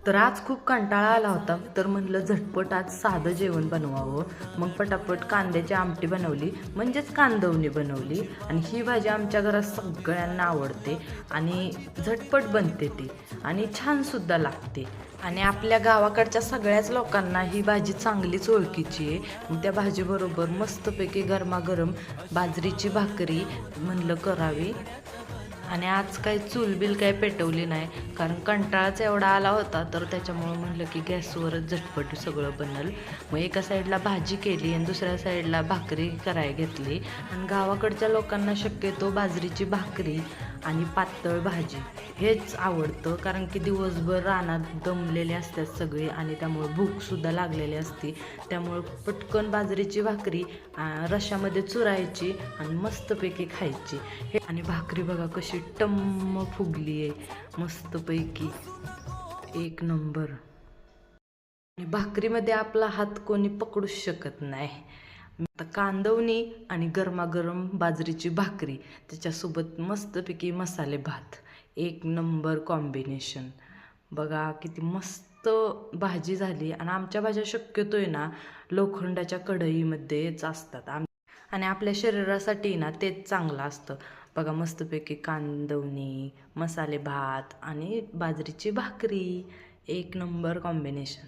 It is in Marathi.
तर आज खूप कंटाळा आला होता, तर म्हणलं झटपट आज साधं जेवण बनवावं. मग पटापट कांद्याची आमटी बनवली, म्हणजेच कांदवणी बनवली. आणि ही भाजी आमच्या घरात सगळ्यांना आवडते आणि झटपट बनते ती आणि छानसुद्धा लागते. आणि आपल्या गावाकडच्या सगळ्याच लोकांना ही भाजी चांगलीच ओळखीची आहे. मग त्या भाजीबरोबर मस्तपैकी गरमागरम बाजरीची भाकरी म्हणलं करावी. आणि आज काही चूलबिल काही पेटवली नाही, कारण कंटाळाच एवढा आला होता, तर त्याच्यामुळं म्हणलं की गॅसवरच झटपट सगळं बनल. मग एका साईडला भाजी केली आणि दुसऱ्या साईडला भाकरी करायला घेतली. आणि गावाकडच्या लोकांना शक्यतो बाजरीची भाकरी आणि पातळ भाजी हेच आवडतं, कारण की दिवसभर रानात दमलेले असतात सगळे आणि त्यामुळं भूकसुद्धा लागलेली असते. त्यामुळं पटकन बाजरीची भाकरी रश्यामध्ये चुरायची आणि मस्तपैकी खायची. आणि भाकरी बघा कशी टम्म फुगली आहे मस्तपैकी, एक नंबर. आणि भाकरीमध्ये आपला हात कोणी पकडूच शकत नाही. आता कांदवणी आणि गरमागरम बाजरीची भाकरी, त्याच्यासोबत मस्तपैकी मसाले भात, एक नंबर कॉम्बिनेशन. बघा किती मस्त भाजी झाली. आणि आमच्या भाज्या शक्यतो आहे ना लोखंडाच्या कढईमध्येच असतात आणि आपल्या शरीरासाठी ना तेच चांगलं असतं. बघा मस्तपैकी कांदवणी, मसाले भात आणि बाजरीची भाकरी, एक नंबर कॉम्बिनेशन.